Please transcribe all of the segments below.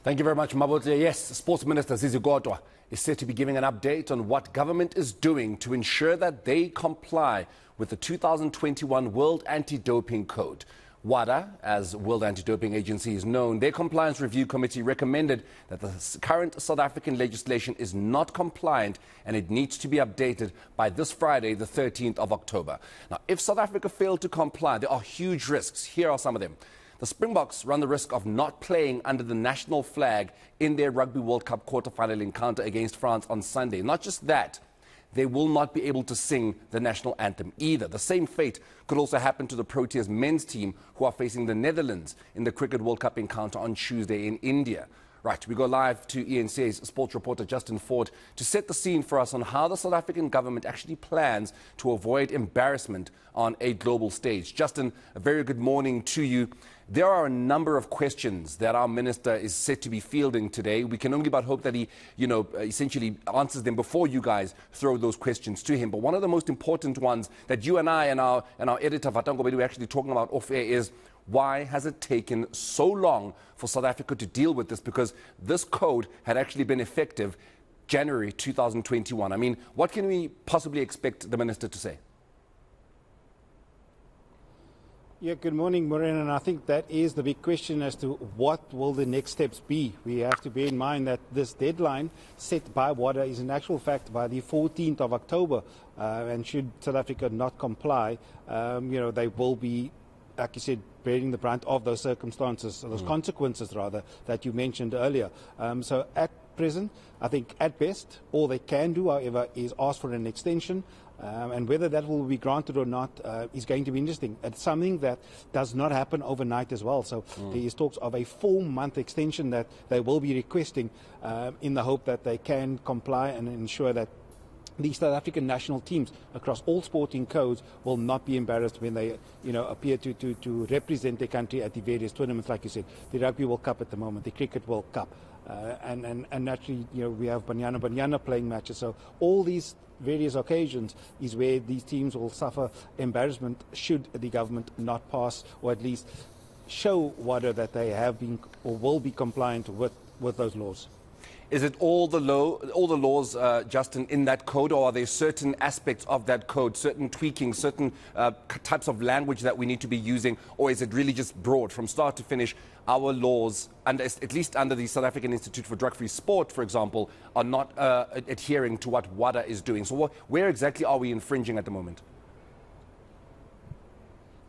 Thank you very much, Mabote. Yes, Sports Minister Zizi Kodwa is said to be giving an update on what government is doing to ensure that they comply with the 2021 World Anti-Doping Code. WADA, as World Anti-Doping Agency is known, their Compliance Review Committee recommended that the current South African legislation is not compliant and it needs to be updated by this Friday, the 13th of October. Now, if South Africa failed to comply, there are huge risks. Here are some of them. The Springboks run the risk of not playing under the national flag in their Rugby World Cup quarterfinal encounter against France on Sunday. Not just that, they will not be able to sing the national anthem either. The same fate could also happen to the Proteas men's team, who are facing the Netherlands in the Cricket World Cup encounter on Tuesday in India. Right, we go live to ENCA's sports reporter Justin Ford to set the scene for us on how the South African government actually plans to avoid embarrassment on a global stage. Justin, a very good morning to you. There are a number of questions that our minister is set to be fielding today. We can only but hope that he, essentially answers them before you guys throw those questions to him. But one of the most important ones that you and I and our editor Vatango Bedu were actually talking about off air is, why has it taken so long for South Africa to deal with this? Because this code had actually been effective January 2021. I mean, what can we possibly expect the minister to say? Yeah, good morning, Maureen, and I think that is the big question as to what will the next steps be. We have to bear in mind that this deadline set by WADA is in actual fact by the 14th of October, and should South Africa not comply, they will be, like you said, bearing the brunt of those circumstances, those consequences rather, that you mentioned earlier. So at present, I think at best, all they can do, however, is ask for an extension. And whether that will be granted or not is going to be interesting. It's something that does not happen overnight as well. So there is talks of a 4-month extension that they will be requesting in the hope that they can comply and ensure that the South African national teams across all sporting codes will not be embarrassed when they, appear to represent their country at the various tournaments, like you said, the Rugby World Cup at the moment, the Cricket World Cup, and naturally, we have Banyana playing matches. So all these various occasions is where these teams will suffer embarrassment should the government not pass, or at least show WADA that they have been or will be compliant with those laws. Is it all the laws, Justin, in that code, or are there certain aspects of that code, certain tweaking, certain types of language that we need to be using, or is it really just broad from start to finish? Our laws, and at least under the South African Institute for Drug-Free Sport, for example, are not adhering to what WADA is doing. So where exactly are we infringing at the moment?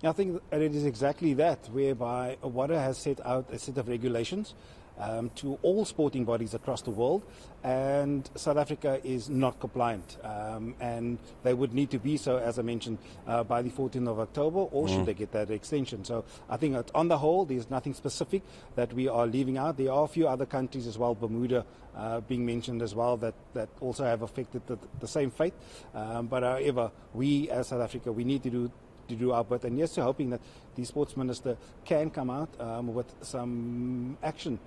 I think it is exactly that, whereby WADA has set out a set of regulations to all sporting bodies across the world, and South Africa is not compliant, and they would need to be so, as I mentioned, by the 14th of October, or should they get that extension. So I think that on the whole, there's nothing specific that we are leaving out. There are a few other countries as well, Bermuda being mentioned as well, that also have affected the same fate. But however, we as South Africa, we need to do our bit, and yes, we're hoping that the sports minister can come out with some action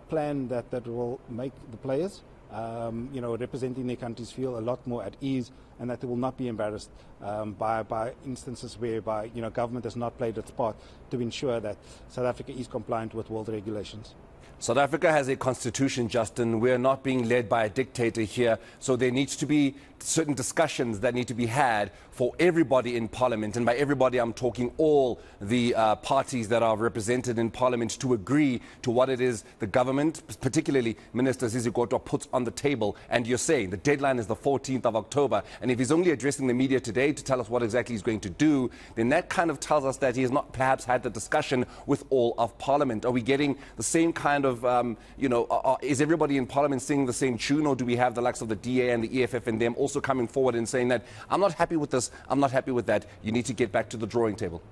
plan that will make the players, representing their countries, feel a lot more at ease, and that they will not be embarrassed by instances whereby government has not played its part to ensure that South Africa is compliant with world regulations. South Africa has a constitution, Justin. We're not being led by a dictator here, so there needs to be certain discussions that need to be had for everybody in Parliament. And by everybody, I'm talking all the parties that are represented in Parliament, to agree to what it is the government, particularly Minister Zizi Kodwa, puts on the table. And you're saying the deadline is the 14th of October. And if he's only addressing the media today to tell us what exactly he's going to do, then that kind of tells us that he has not perhaps had the discussion with all of Parliament. Are we getting the same kind of, is everybody in Parliament singing the same tune, or do we have the likes of the DA and the EFF and them also coming forward and saying that, I'm not happy with this, I'm not happy with that, you need to get back to the drawing table?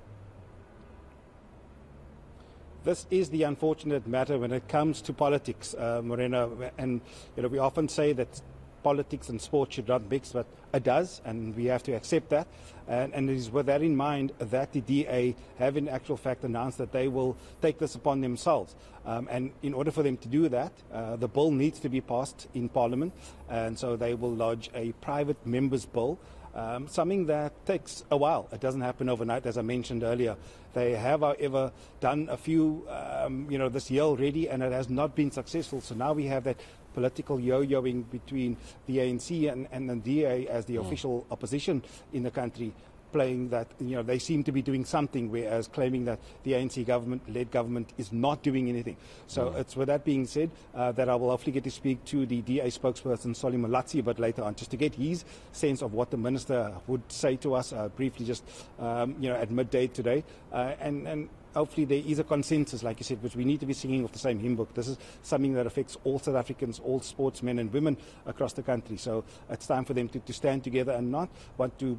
This is the unfortunate matter when it comes to politics, Morena, and we often say that politics and sport should not mix, but it does, and we have to accept that. And it is with that in mind that the DA have in actual fact announced that they will take this upon themselves. And in order for them to do that, the bill needs to be passed in Parliament, and so they will lodge a private member's bill something that takes a while. It doesn't happen overnight, as I mentioned earlier. They have, however, done a few, this year already, and it has not been successful. So now we have that political yo-yoing between the ANC and the DA as the official opposition in the country, playing that, they seem to be doing something, whereas claiming that the ANC led government is not doing anything. So it's with that being said that I will hopefully get to speak to the DA spokesperson, Solly Malatsi, a bit later on, just to get his sense of what the minister would say to us briefly just, at midday today. And hopefully there is a consensus, like you said, which we need to be singing off the same hymn book. This is something that affects all South Africans, all sportsmen and women across the country. So it's time for them to stand together and not want to,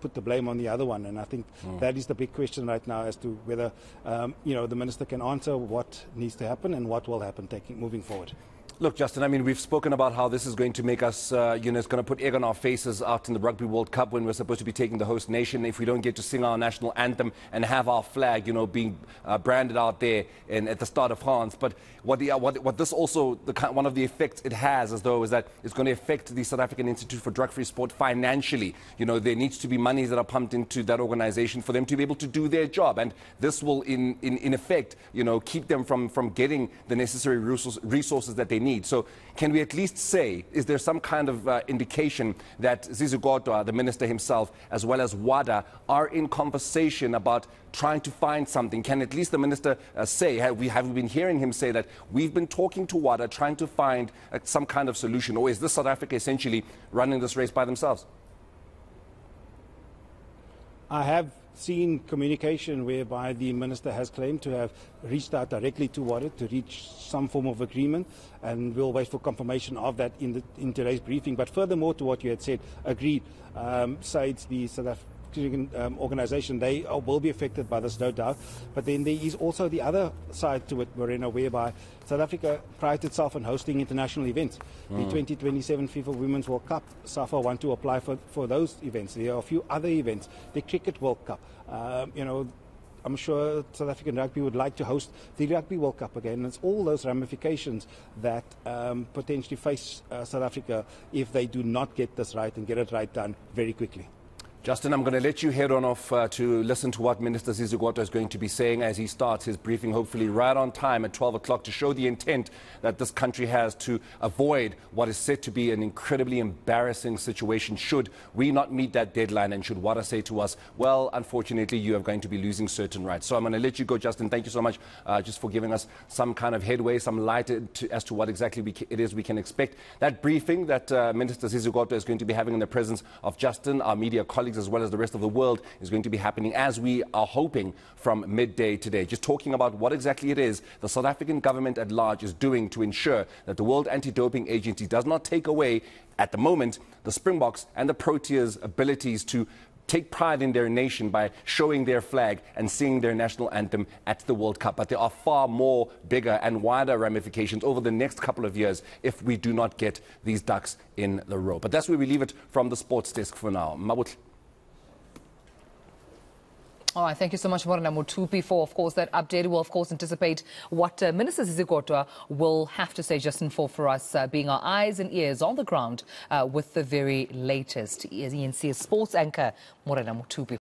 put the blame on the other one. And I think that is the big question right now as to whether, the minister can answer what needs to happen and what will happen moving forward. Look, Justin, I mean, we've spoken about how this is going to make us, it's going to put egg on our faces out in the Rugby World Cup when we're supposed to be taking the host nation. If we don't get to sing our national anthem and have our flag, being branded out there at the start of France. But what this also, one of the effects it has, as though, is that it's going to affect the South African Institute for Drug-Free Sport financially. There needs to be monies that are pumped into that organization for them to be able to do their job. And this will, in effect, keep them from getting the necessary resources that they need. So can we at least say, is there some kind of indication that Zizi Kodwa, the minister himself, as well as WADA, are in conversation about trying to find something? Can at least the minister say, have we been hearing him say that we've been talking to WADA, trying to find some kind of solution? Or is this South Africa essentially running this race by themselves? I have seen communication whereby the minister has claimed to have reached out directly to WADA to reach some form of agreement, and we'll wait for confirmation of that in today's briefing. But furthermore to what you had said, agreed, sides the South African organisation, they will be affected by this, no doubt. But then there is also the other side to it, Morena, whereby South Africa prides itself on hosting international events. The 2027 FIFA Women's World Cup, SAFA want to apply for those events. There are a few other events. The Cricket World Cup, I'm sure South African rugby would like to host the Rugby World Cup again. And it's all those ramifications that potentially face South Africa if they do not get this right and get it right done very quickly. Justin, I'm going to let you head on off to listen to what Minister Zizi Kodwa is going to be saying as he starts his briefing, hopefully right on time at 12 o'clock, to show the intent that this country has to avoid what is said to be an incredibly embarrassing situation should we not meet that deadline, and should WADA say to us, well, unfortunately, you are going to be losing certain rights. So I'm going to let you go, Justin. Thank you so much just for giving us some kind of headway, some light as to what exactly it is we can expect. That briefing that Minister Zizi Kodwa is going to be having in the presence of Justin, our media colleagues, as well as the rest of the world, is going to be happening, as we are hoping, from midday today. Just talking about what exactly it is the South African government at large is doing to ensure that the World Anti-Doping Agency does not take away, at the moment, the Springboks and the Proteas' abilities to take pride in their nation by showing their flag and singing their national anthem at the World Cup. But there are far more bigger and wider ramifications over the next couple of years if we do not get these ducks in the row. But that's where we leave it from the sports desk for now. Mabut. All right, thank you so much, Morena Mutupi, for, of course, that update. We'll, of course, anticipate what Minister Zizi Kodwa will have to say, Justin, for us being our eyes and ears on the ground with the very latest. ENC sports anchor, Morena Mutupi.